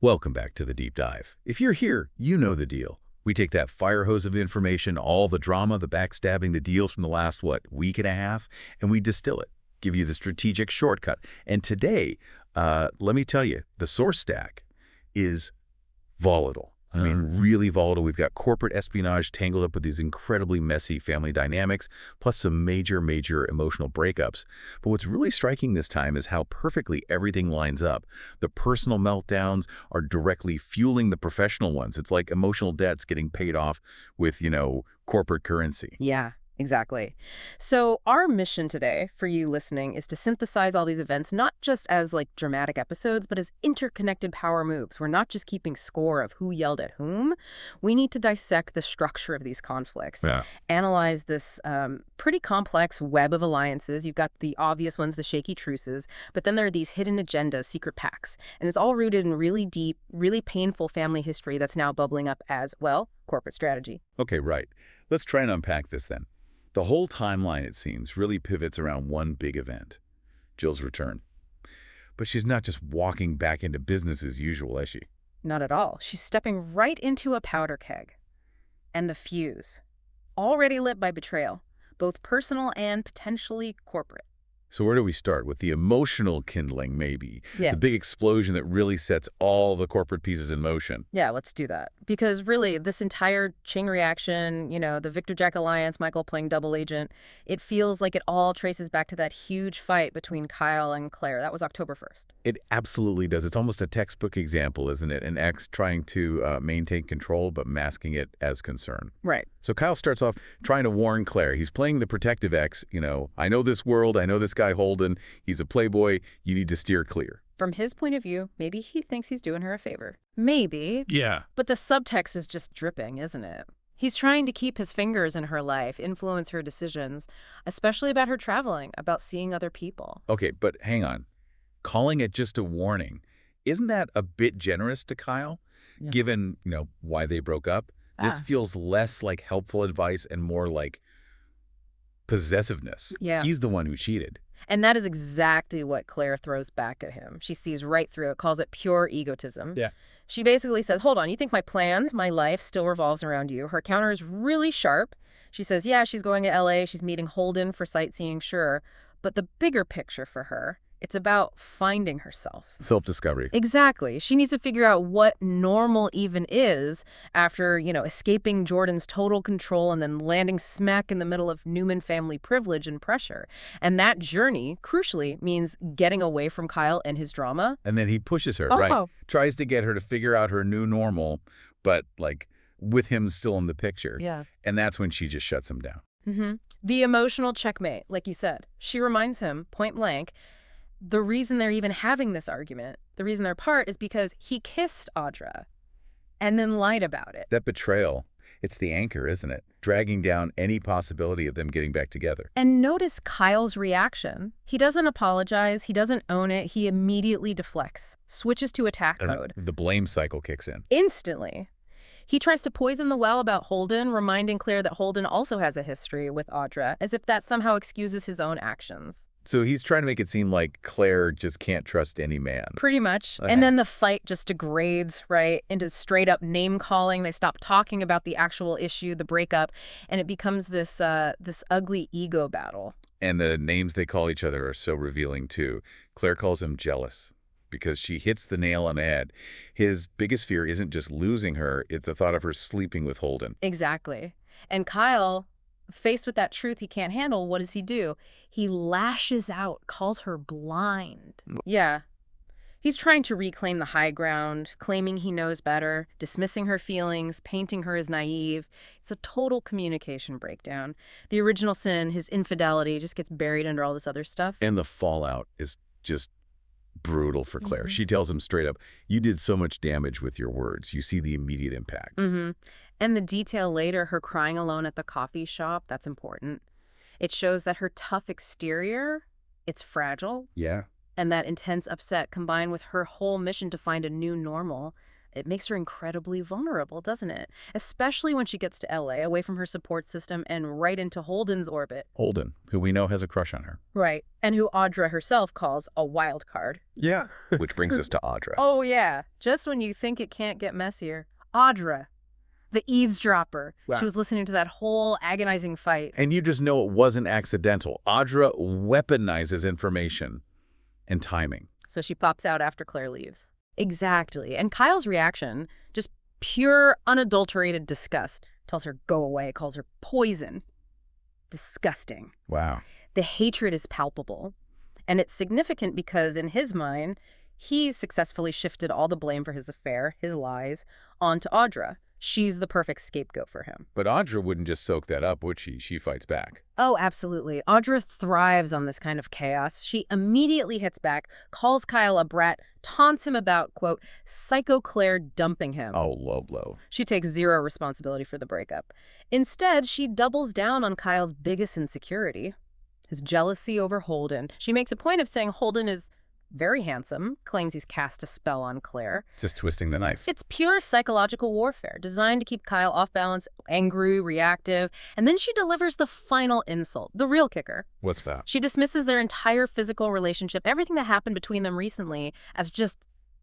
Welcome back to the Deep Dive. If you're here, you know the deal. We take that fire hose of information, all the drama, the backstabbing, the deals from the last, week and a half, and we distill it, give you the strategic shortcut. And today, let me tell you, the source stack is volatile. I mean, really volatile. We've got corporate espionage tangled up with these incredibly messy family dynamics, plus some major emotional breakups. But what's really striking this time is how perfectly everything lines up. The personal meltdowns are directly fueling the professional ones. It's like emotional debts getting paid off with, corporate currency. Yeah, exactly. So our mission today for you listening is to synthesize all these events, not just as dramatic episodes, but as interconnected power moves. We're not just keeping score of who yelled at whom. We need to dissect the structure of these conflicts, analyze this pretty complex web of alliances. You've got the obvious ones, the shaky truces, but then there are these hidden agendas, secret pacts, and it's all rooted in really deep, really painful family history that's now bubbling up as, corporate strategy. Okay, right. Let's try and unpack this then. The whole timeline, it seems, really pivots around one big event, Jill's return. But she's not just walking back into business as usual, is she? Not at all. She's stepping right into a powder keg. And the fuse, already lit by betrayal, both personal and potentially corporate. So where do we start? With the emotional kindling, maybe? Yeah. The big explosion that really sets all the corporate pieces in motion. Yeah, let's do that. Because really, this entire Ching reaction, the Victor Jack alliance, Michael playing double agent, it feels like it all traces back to that huge fight between Kyle and Claire. That was October 1st. It absolutely does. It's almost a textbook example, isn't it? An ex trying to maintain control, but masking it as concern. Right. So Kyle starts off trying to warn Claire. He's playing the protective ex, I know this world, I know this guy Holden, he's a playboy, you need to steer clear. From his point of view, maybe he thinks he's doing her a favor. Maybe. Yeah. But the subtext is just dripping, isn't it? He's trying to keep his fingers in her life, influence her decisions, especially about her traveling, about seeing other people. Okay, but hang on. Calling it just a warning, isn't that a bit generous to Kyle? Yeah. Given, why they broke up? This feels less like helpful advice and more like possessiveness. Yeah. He's the one who cheated. And that is exactly what Claire throws back at him. She sees right through it, calls it pure egotism. Yeah. She basically says, hold on, you think my plan, my life still revolves around you? Her counter is really sharp. She says, yeah, she's going to LA, she's meeting Holden for sightseeing, sure. But the bigger picture for her, it's about finding herself. Self-discovery. Exactly. She needs to figure out what normal even is after, escaping Jordan's total control and then landing smack in the middle of Newman family privilege and pressure. And that journey, crucially, means getting away from Kyle and his drama. And then he pushes her, right? Tries to get her to figure out her new normal, but with him still in the picture. Yeah. And that's when she just shuts him down. Mm-hmm. The emotional checkmate, like you said. She reminds him, point blank, the reason they're even having this argument, the reason they're apart, is because he kissed Audra and then lied about it. That betrayal, it's the anchor, isn't it? Dragging down any possibility of them getting back together. And notice Kyle's reaction. He doesn't apologize. He doesn't own it. He immediately deflects, switches to attack mode. The blame cycle kicks in. Instantly. He tries to poison the well about Holden, reminding Claire that Holden also has a history with Audra, as if that somehow excuses his own actions. So he's trying to make it seem like Claire just can't trust any man. Pretty much. And then the fight just degrades, right, into straight-up name-calling. They stop talking about the actual issue, the breakup, and it becomes this ugly ego battle. And the names they call each other are so revealing, too. Claire calls him jealous because she hits the nail on the head. His biggest fear isn't just losing her, it's the thought of her sleeping with Holden. Exactly. And Kyle, faced with that truth he can't handle, what does he do? He lashes out, calls her blind. Yeah. He's trying to reclaim the high ground, claiming he knows better, dismissing her feelings, painting her as naive. It's a total communication breakdown. The original sin, his infidelity, just gets buried under all this other stuff. And the fallout is just brutal for Claire. She tells him straight up, you did so much damage with your words. You see the immediate impact. And the detail later, her crying alone at the coffee shop, that's important. It shows that her tough exterior, it's fragile. Yeah. And that intense upset combined with her whole mission to find a new normal, It makes her incredibly vulnerable, doesn't it? Especially when she gets to LA, away from her support system and right into Holden's orbit. Holden, who we know has a crush on her. Right, and who Audra herself calls a wild card. Yeah. Which brings us to Audra. Oh yeah, just when you think it can't get messier. Audra, the eavesdropper. Wow. She was listening to that whole agonizing fight. And you just know it wasn't accidental. Audra weaponizes information and timing. So she pops out after Claire leaves. Exactly. And Kyle's reaction, just pure, unadulterated disgust. Tells her, go away, calls her poison. Disgusting. Wow. The hatred is palpable. And it's significant because, in his mind, he successfully shifted all the blame for his affair, his lies, onto Audra. She's the perfect scapegoat for him. But Audra wouldn't just soak that up, would she? She fights back. Oh, absolutely. Audra thrives on this kind of chaos. She immediately hits back, calls Kyle a brat, taunts him about, quote, Psycho Claire dumping him. Oh, low blow. She takes zero responsibility for the breakup. Instead, she doubles down on Kyle's biggest insecurity, his jealousy over Holden. She makes a point of saying Holden is very handsome, claims he's cast a spell on Claire. Just twisting the knife. It's pure psychological warfare, designed to keep Kyle off balance, angry, reactive, and then she delivers the final insult, the real kicker. What's that? She dismisses their entire physical relationship, everything that happened between them recently, as just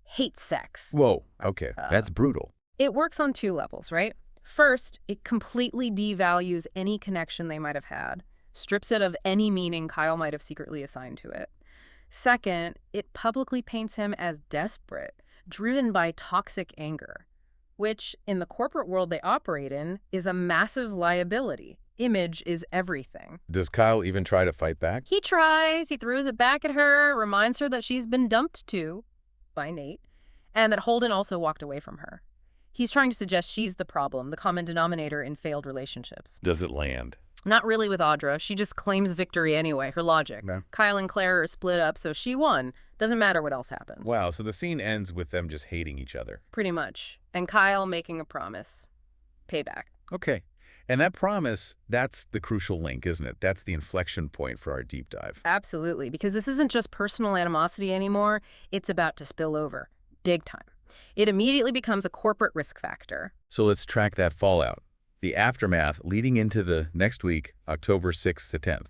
hate sex. Whoa, okay, that's brutal. It works on two levels, right? First, it completely devalues any connection they might have had, strips it of any meaning Kyle might have secretly assigned to it. Second, it publicly paints him as desperate, driven by toxic anger, which, in the corporate world they operate in, is a massive liability. Image is everything. Does Kyle even try to fight back? He tries, he throws it back at her, reminds her that she's been dumped too, by Nate, and that Holden also walked away from her. He's trying to suggest she's the problem, the common denominator in failed relationships. Does it land? Not really with Audra. She just claims victory anyway, her logic. No. Kyle and Claire are split up, so she won. Doesn't matter what else happened. Wow, so the scene ends with them just hating each other. Pretty much. And Kyle making a promise. Payback. Okay. And that promise, that's the crucial link, isn't it? That's the inflection point for our deep dive. Absolutely, because this isn't just personal animosity anymore. It's about to spill over. Big time. It immediately becomes a corporate risk factor. So let's track that fallout. The aftermath leading into the next week, October 6th to 10th.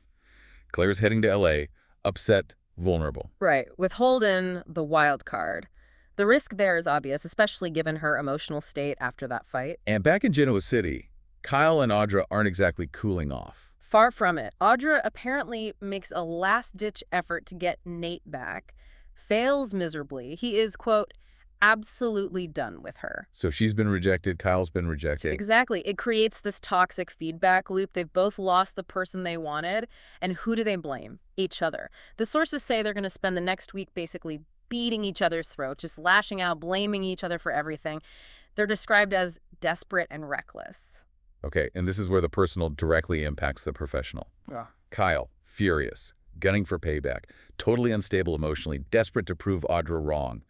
Claire's heading to LA, upset, vulnerable. Right. With Holden, the wild card. The risk there is obvious, especially given her emotional state after that fight. And back in Genoa City, Kyle and Audra aren't exactly cooling off. Far from it. Audra apparently makes a last-ditch effort to get Nate back, fails miserably. He is, quote, absolutely done with her. So she's been rejected, Kyle's been rejected. Exactly. It creates this toxic feedback loop. They've both lost the person they wanted, and who do they blame? Each other. The sources say they're going to spend the next week basically beating each other's throats, just lashing out, blaming each other for everything. They're described as desperate and reckless. Okay, and this is where the personal directly impacts the professional. Yeah. Kyle, furious, gunning for payback, totally unstable emotionally, desperate to prove Audra wrong.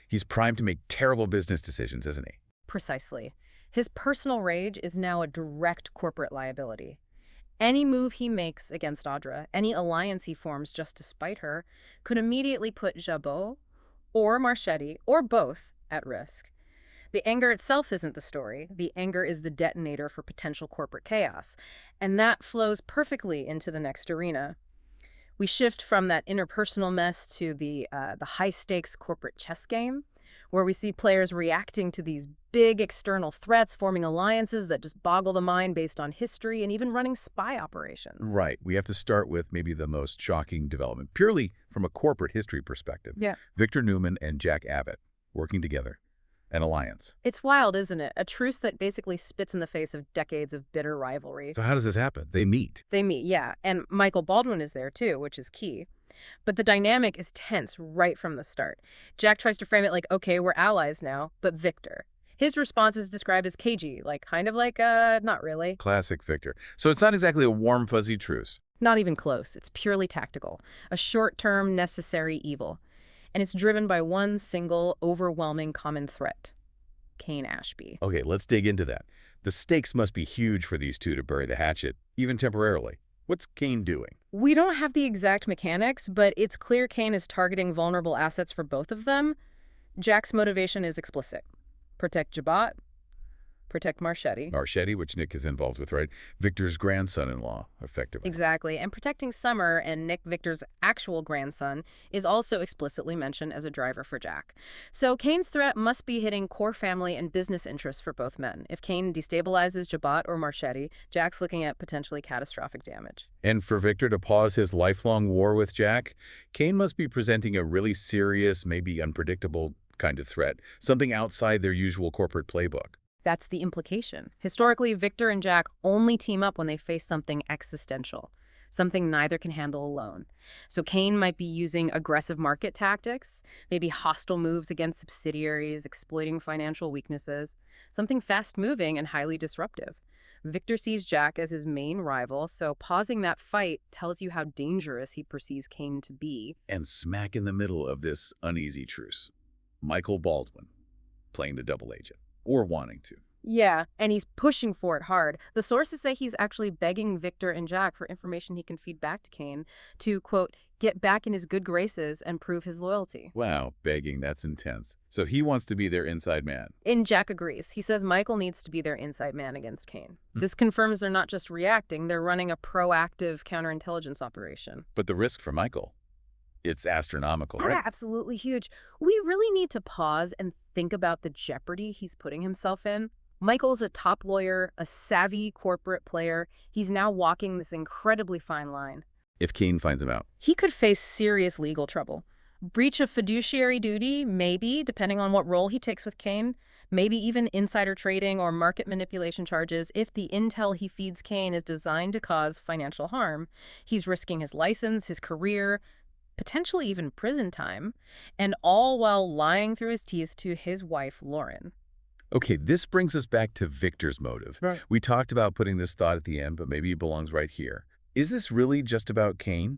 He's primed to make terrible business decisions, isn't he? Precisely. His personal rage is now a direct corporate liability. Any move he makes against Audra, any alliance he forms just to spite her, could immediately put Jabot or Marchetti, or both, at risk. The anger itself isn't the story. The anger is the detonator for potential corporate chaos. And that flows perfectly into the next arena. We shift from that interpersonal mess to the high-stakes corporate chess game, where we see players reacting to these big external threats, forming alliances that just boggle the mind based on history, and even running spy operations. Right. We have to start with maybe the most shocking development, purely from a corporate history perspective. Yeah. Victor Newman and Jack Abbott working together. An alliance. It's wild, isn't it? A truce that basically spits in the face of decades of bitter rivalry. So how does this happen? They meet. They meet, yeah. And Michael Baldwin is there, too, which is key. But the dynamic is tense right from the start. Jack tries to frame it like, okay, we're allies now, but Victor. His response is described as cagey, not really. Classic Victor. So it's not exactly a warm, fuzzy truce. Not even close. It's purely tactical. A short-term, necessary evil. And it's driven by one single, overwhelming common threat. Kane Ashby. Okay, let's dig into that. The stakes must be huge for these two to bury the hatchet, even temporarily. What's Kane doing? We don't have the exact mechanics, but it's clear Kane is targeting vulnerable assets for both of them. Jack's motivation is explicit. Protect Jabot, protect Marchetti. Marchetti, which Nick is involved with, right? Victor's grandson-in-law, effectively. Exactly. And protecting Summer and Nick Victor's actual grandson is also explicitly mentioned as a driver for Jack. So Kane's threat must be hitting core family and business interests for both men. If Kane destabilizes Jabot or Marchetti, Jack's looking at potentially catastrophic damage. And for Victor to pause his lifelong war with Jack, Kane must be presenting a really serious, maybe unpredictable kind of threat, something outside their usual corporate playbook. That's the implication. Historically, Victor and Jack only team up when they face something existential, something neither can handle alone. So Kane might be using aggressive market tactics, maybe hostile moves against subsidiaries, exploiting financial weaknesses, something fast-moving and highly disruptive. Victor sees Jack as his main rival, so pausing that fight tells you how dangerous he perceives Kane to be. And smack in the middle of this uneasy truce, Michael Baldwin, playing the double agent. Or wanting to. Yeah, and he's pushing for it hard. The sources say he's actually begging Victor and Jack for information he can feed back to Kane to, quote, get back in his good graces and prove his loyalty. Wow, begging, that's intense. So he wants to be their inside man. And Jack agrees. He says Michael needs to be their inside man against Kane. This confirms they're not just reacting, they're running a proactive counterintelligence operation. But the risk for Michael, it's astronomical, right? Yeah, absolutely huge. We really need to pause and think about the jeopardy he's putting himself in. Michael's a top lawyer, a savvy corporate player. He's now walking this incredibly fine line. If Kane finds him out. He could face serious legal trouble. Breach of fiduciary duty, maybe, depending on what role he takes with Kane. Maybe even insider trading or market manipulation charges if the intel he feeds Kane is designed to cause financial harm. He's risking his license, his career, potentially even prison time, and all while lying through his teeth to his wife, Lauren. Okay, this brings us back to Victor's motive. Right. We talked about putting this thought at the end, but maybe it belongs right here. Is this really just about Kane?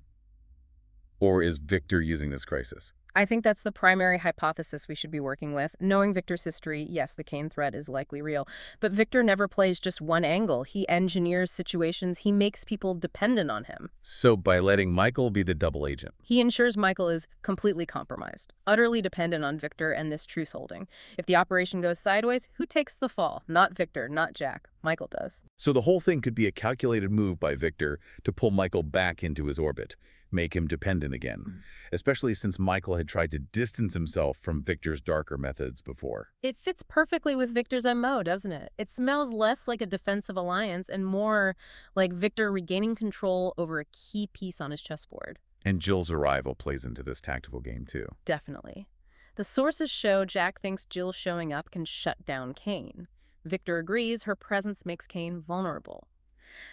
Or is Victor using this crisis? I think that's the primary hypothesis we should be working with. Knowing Victor's history, yes, the Kane threat is likely real. But Victor never plays just one angle. He engineers situations. He makes people dependent on him. So by letting Michael be the double agent. He ensures Michael is completely compromised, utterly dependent on Victor and this truce holding. If the operation goes sideways, who takes the fall? Not Victor, not Jack. Michael does. So the whole thing could be a calculated move by Victor to pull Michael back into his orbit, make him dependent again, especially since Michael had tried to distance himself from Victor's darker methods before. It fits perfectly with Victor's MO, doesn't it? It smells less like a defensive alliance and more like Victor regaining control over a key piece on his chessboard. And Jill's arrival plays into this tactical game too. Definitely. The sources show Jack thinks Jill showing up can shut down Kane. Victor agrees her presence makes Kane vulnerable.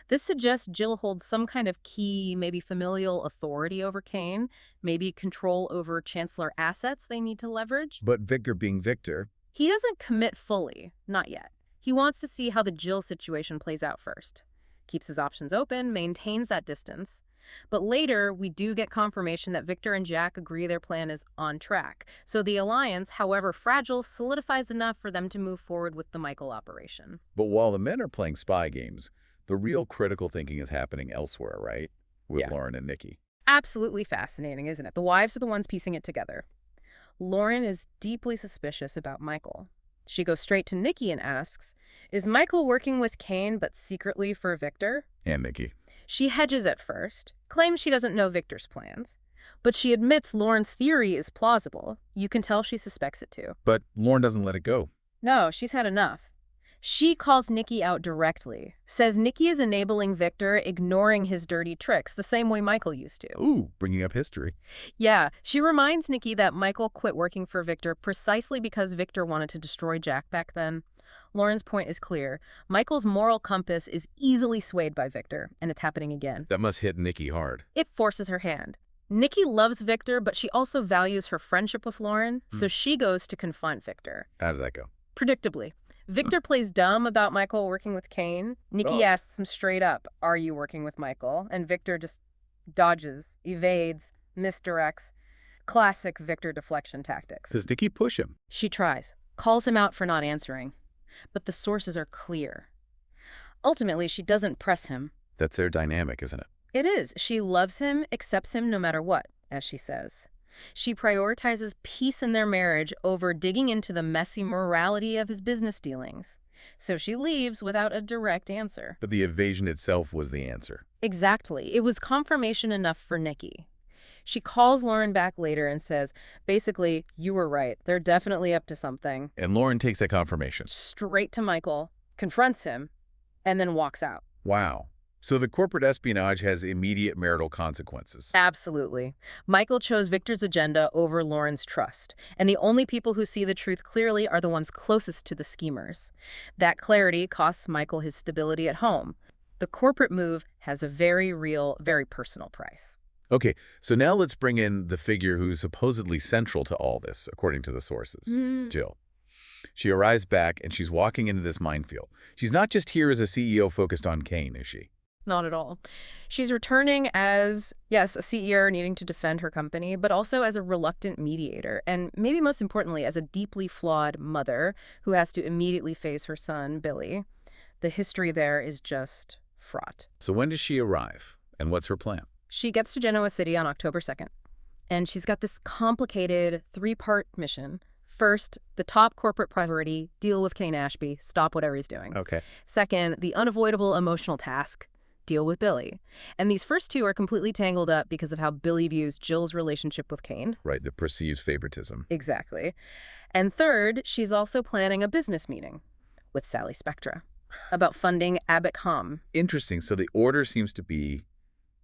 This suggests Jill holds some kind of key, maybe familial authority over Kane, maybe control over Chancellor assets they need to leverage. But Victor being Victor, He doesn't commit fully, not yet. He wants to see how the Jill situation plays out first. Keeps his options open, maintains that distance. But later, we do get confirmation that Victor and Jack agree their plan is on track. So the alliance, however fragile, solidifies enough for them to move forward with the Michael operation. but while the men are playing spy games, the real critical thinking is happening elsewhere, right? With Yeah. Lauren and Nikki. Absolutely fascinating, isn't it? The wives are the ones piecing it together. Lauren is deeply suspicious about Michael. She goes straight to Nikki and asks, is Michael working with Kane but secretly for Victor? And Nikki. She hedges at first, claims she doesn't know Victor's plans, but she admits Lauren's theory is plausible. You can tell she suspects it too. But Lauren doesn't let it go. No, she's had enough. She calls Nikki out directly, says Nikki is enabling Victor, ignoring his dirty tricks, the same way Michael used to. Ooh, bringing up history. Yeah, she reminds Nikki that Michael quit working for Victor precisely because Victor wanted to destroy Jack back then. Lauren's point is clear. Michael's moral compass is easily swayed by Victor, and it's happening again. That must hit Nikki hard. It forces her hand. Nikki loves Victor, but she also values her friendship with Lauren, so she goes to confront Victor. How does that go? Predictably. Victor plays dumb about Michael working with Kane. Nikki asks him straight up, are you working with Michael? And Victor just dodges, evades, misdirects. Classic Victor deflection tactics. Does Nikki push him? She tries, calls him out for not answering. But the sources are clear. Ultimately, she doesn't press him. That's their dynamic, isn't it? It is. She loves him, accepts him no matter what, as she says. She prioritizes peace in their marriage over digging into the messy morality of his business dealings. So she leaves without a direct answer. But the evasion itself was the answer. Exactly. It was confirmation enough for Nikki. She calls Lauren back later and says, basically, you were right. They're definitely up to something. And Lauren takes that confirmation. Straight to Michael, confronts him, and then walks out. Wow. So the corporate espionage has immediate marital consequences. Absolutely. Michael chose Victor's agenda over Lauren's trust, and the only people who see the truth clearly are the ones closest to the schemers. That clarity costs Michael his stability at home. The corporate move has a very real, very personal price. Okay, so now let's bring in the figure who's supposedly central to all this, according to the sources, Jill. She arrives back, and she's walking into this minefield. She's not just here as a CEO focused on Kane, is she? Not at all. She's returning as, yes, a CEO needing to defend her company, but also as a reluctant mediator, and maybe most importantly, as a deeply flawed mother who has to immediately face her son, Billy. The history there is just fraught. So when does she arrive, and what's her plan? She gets to Genoa City on October 2nd, and she's got this complicated three-part mission. First, the top corporate priority, deal with Kane Ashby, stop whatever he's doing. Okay. Second, the unavoidable emotional task, deal with Billy. And these first two are completely tangled up because of how Billy views Jill's relationship with Kane. Right, the perceived favoritism. Exactly. And third, she's also planning a business meeting with Sally Spectra about funding Abbott Com. Interesting. So the order seems to be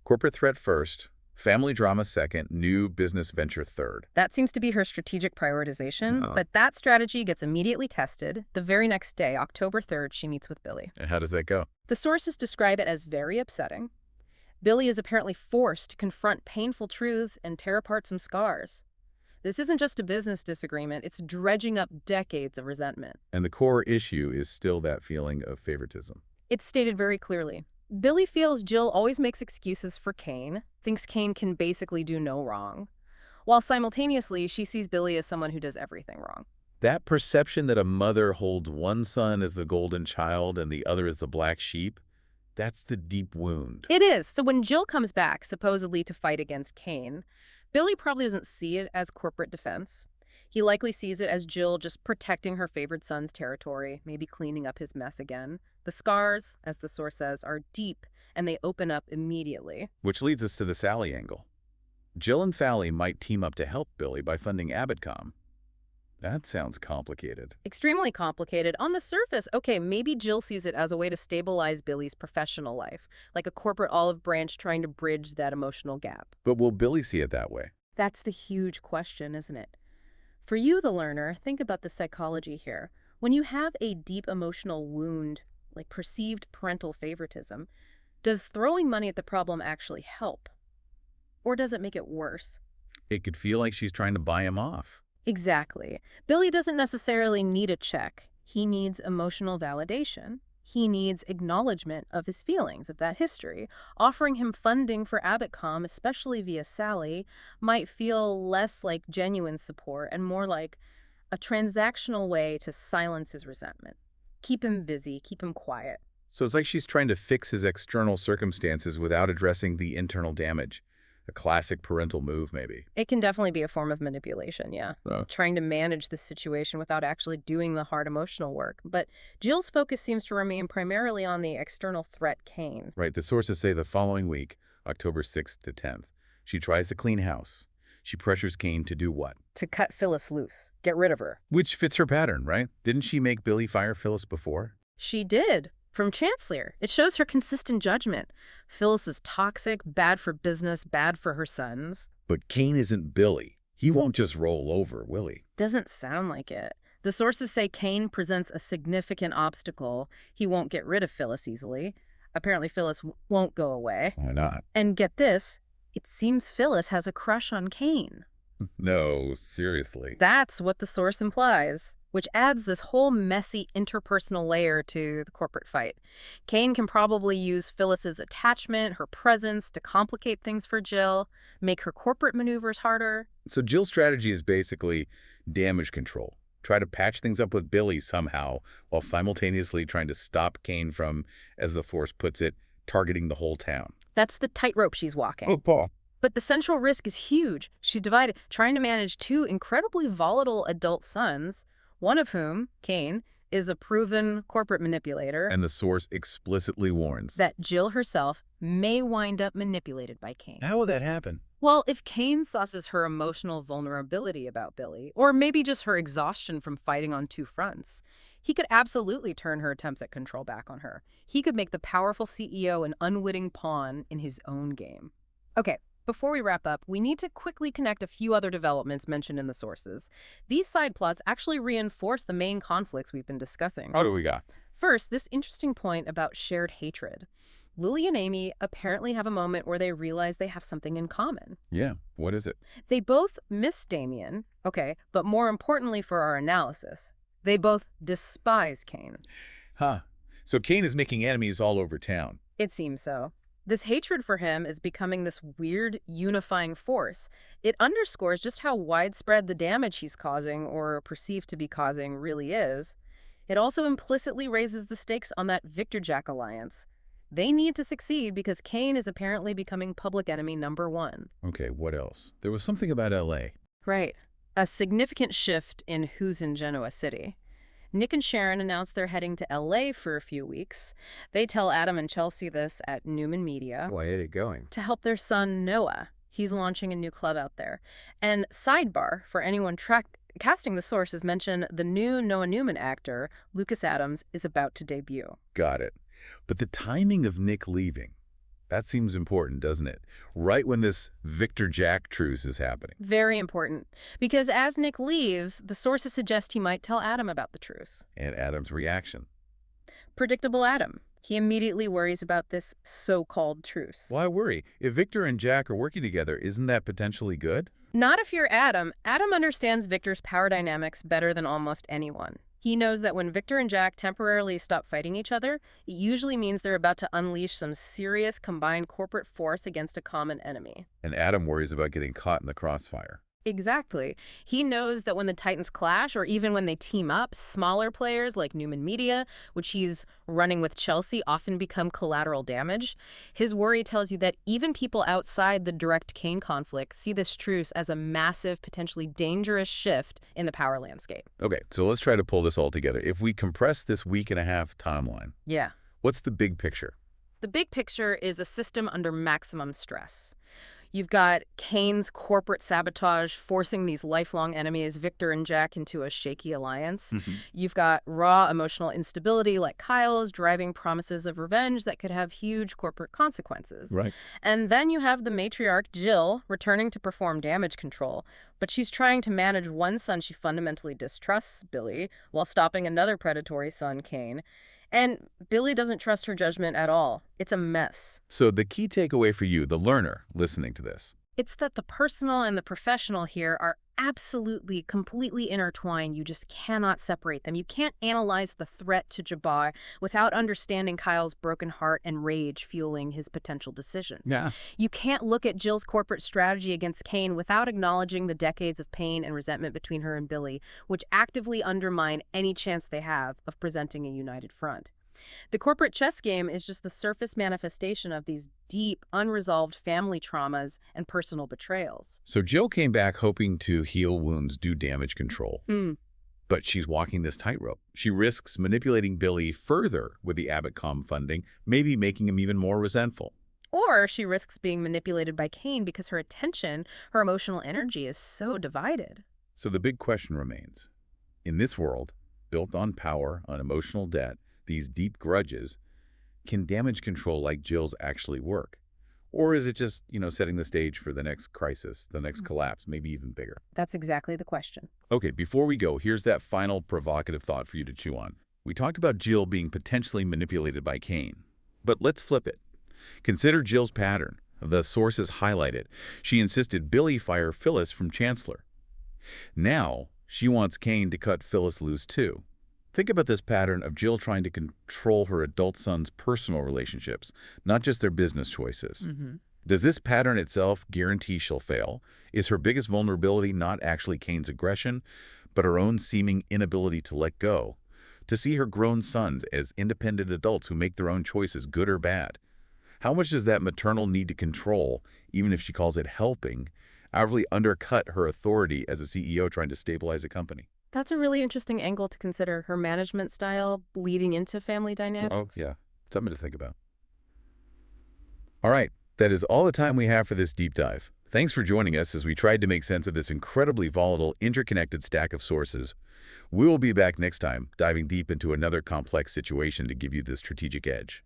corporate threat first, family drama second, new business venture third. That seems to be her strategic prioritization, but that strategy gets immediately tested. The very next day, October 3rd, she meets with Billy. And how does that go? The sources describe it as very upsetting. Billy is apparently forced to confront painful truths and tear apart some scars. This isn't just a business disagreement, it's dredging up decades of resentment. And the core issue is still that feeling of favoritism. It's stated very clearly. Billy feels Jill always makes excuses for Kane, thinks Kane can basically do no wrong, while simultaneously she sees Billy as someone who does everything wrong. That perception that a mother holds one son as the golden child and the other as the black sheep, that's the deep wound. It is. So when Jill comes back, supposedly to fight against Kane, Billy probably doesn't see it as corporate defense. He likely sees it as Jill just protecting her favored son's territory, maybe cleaning up his mess again. The scars, as the source says, are deep, and they open up immediately. Which leads us to the Sally angle. Jill and Fally might team up to help Billy by funding AbbotCom. That sounds complicated. Extremely complicated. On the surface, okay, maybe Jill sees it as a way to stabilize Billy's professional life, like a corporate olive branch trying to bridge that emotional gap. But will Billy see it that way? That's the huge question, isn't it? For you, the learner, think about the psychology here. When you have a deep emotional wound, like perceived parental favoritism, does throwing money at the problem actually help? Or does it make it worse? It could feel like she's trying to buy him off. Exactly. Billy doesn't necessarily need a check. He needs emotional validation. He needs acknowledgement of his feelings, of that history. Offering him funding for AbbotCom, especially via Sally, might feel less like genuine support and more like a transactional way to silence his resentment. Keep him busy, keep him quiet. So it's like she's trying to fix his external circumstances without addressing the internal damage. A classic parental move, maybe. It can definitely be a form of manipulation, yeah. Trying to manage the situation without actually doing the hard emotional work. But Jill's focus seems to remain primarily on the external threat, Kane. Right. The sources say the following week, October 6th to 10th, she tries to clean house. She pressures Kane to do what? To cut Phyllis loose. Get rid of her. Which fits her pattern, right? Didn't she make Billy fire Phyllis before? She did. From Chancellor. It shows her consistent judgment. Phyllis is toxic, bad for business, bad for her sons. But Kane isn't Billy. He won't just roll over, will he? Doesn't sound like it. The sources say Kane presents a significant obstacle. He won't get rid of Phyllis easily. Apparently Phyllis won't go away. Why not? And get this, it seems Phyllis has a crush on Kane. No, seriously. That's what the source implies, which adds this whole messy interpersonal layer to the corporate fight. Kane can probably use Phyllis's attachment, her presence, to complicate things for Jill, make her corporate maneuvers harder. So Jill's strategy is basically damage control. Try to patch things up with Billy somehow, while simultaneously trying to stop Kane from, as the Force puts it, targeting the whole town. That's the tightrope she's walking. Oh, Paul. But the central risk is huge. She's divided, trying to manage two incredibly volatile adult sons, one of whom, Cain, is a proven corporate manipulator. And the source explicitly warns That Jill herself may wind up manipulated by Cain. How will that happen? Well, if Cain sauces her emotional vulnerability about Billy, or maybe just her exhaustion from fighting on two fronts, he could absolutely turn her attempts at control back on her. He could make the powerful CEO an unwitting pawn in his own game. Okay, before we wrap up, we need to quickly connect a few other developments mentioned in the sources. These side plots actually reinforce the main conflicts we've been discussing. What do we got? First, this interesting point about shared hatred. Lily and Amy apparently have a moment where they realize they have something in common. Yeah, what is it? They both miss Damien, okay, but more importantly for our analysis, they both despise Cain. Huh. So Cain is making enemies all over town. It seems so. This hatred for him is becoming this weird, unifying force. It underscores just how widespread the damage he's causing, or perceived to be causing, really is. It also implicitly raises the stakes on that Victor-Jack alliance. They need to succeed because Cain is apparently becoming public enemy number one. Okay, what else? There was something about L.A. Right. A significant shift in who's in Genoa City. Nick and Sharon announced they're heading to L.A. for a few weeks. They tell Adam and Chelsea this at Newman Media. Why are they going? To help their son, Noah. He's launching a new club out there. And sidebar, for anyone casting the sources, mention the new Noah Newman actor, Lucas Adams, is about to debut. Got it. But the timing of Nick leaving, that seems important, doesn't it? Right when this Victor-Jack truce is happening. Very important. Because as Nick leaves, the sources suggest he might tell Adam about the truce. And Adam's reaction. Predictable Adam. He immediately worries about this so-called truce. Why worry? If Victor and Jack are working together, isn't that potentially good? Not if you're Adam. Adam understands Victor's power dynamics better than almost anyone. He knows that when Victor and Jack temporarily stop fighting each other, it usually means they're about to unleash some serious combined corporate force against a common enemy. And Adam worries about getting caught in the crossfire. Exactly. He knows that when the Titans clash, or even when they team up, smaller players like Newman Media, which he's running with Chelsea, often become collateral damage. His worry tells you that even people outside the direct Cain conflict see this truce as a massive, potentially dangerous shift in the power landscape. Okay, so let's try to pull this all together. If we compress this week-and-a-half timeline, Yeah. what's the big picture? The big picture is a system under maximum stress. You've got Cain's corporate sabotage forcing these lifelong enemies, Victor and Jack, into a shaky alliance. You've got raw emotional instability like Kyle's, driving promises of revenge that could have huge corporate consequences. Right. And then you have the matriarch, Jill, returning to perform damage control. But she's trying to manage one son she fundamentally distrusts, Billy, while stopping another predatory son, Cain. And Billy doesn't trust her judgment at all. It's a mess. So the key takeaway for you, the learner, listening to this. It's that the personal and the professional here are absolutely, completely intertwined. You just cannot separate them. You can't analyze the threat to Jabbar without understanding Kyle's broken heart and rage fueling his potential decisions. Yeah. You can't look at Jill's corporate strategy against Cain without acknowledging the decades of pain and resentment between her and Billy, which actively undermine any chance they have of presenting a united front. The corporate chess game is just the surface manifestation of these deep, unresolved family traumas and personal betrayals. So Jill came back hoping to heal wounds, do damage control. But she's walking this tightrope. She risks manipulating Billy further with the Abbott-Com funding, maybe making him even more resentful. Or she risks being manipulated by Cain because her attention, her emotional energy is so divided. So the big question remains. In this world, built on power, on emotional debt, these deep grudges, can damage control like Jill's actually work? Or is it just, setting the stage for the next crisis, the next collapse, maybe even bigger? That's exactly the question. Okay, before we go, here's that final provocative thought for you to chew on. We talked about Jill being potentially manipulated by Cain. But let's flip it. Consider Jill's pattern. The sources highlight it. She insisted Billy fire Phyllis from Chancellor. Now, she wants Cain to cut Phyllis loose too. Think about this pattern of Jill trying to control her adult son's personal relationships, not just their business choices. Does this pattern itself guarantee she'll fail? Is her biggest vulnerability not actually Cain's aggression, but her own seeming inability to let go, to see her grown sons as independent adults who make their own choices, good or bad? How much does that maternal need to control, even if she calls it helping, outwardly undercut her authority as a CEO trying to stabilize a company? That's a really interesting angle to consider, her management style bleeding into family Oh, dynamics. yeah. Something to think about. All right. That is all the time we have for this deep dive. Thanks for joining us as we tried to make sense of this incredibly volatile, interconnected stack of sources. We will be back next time, diving deep into another complex situation to give you the strategic edge.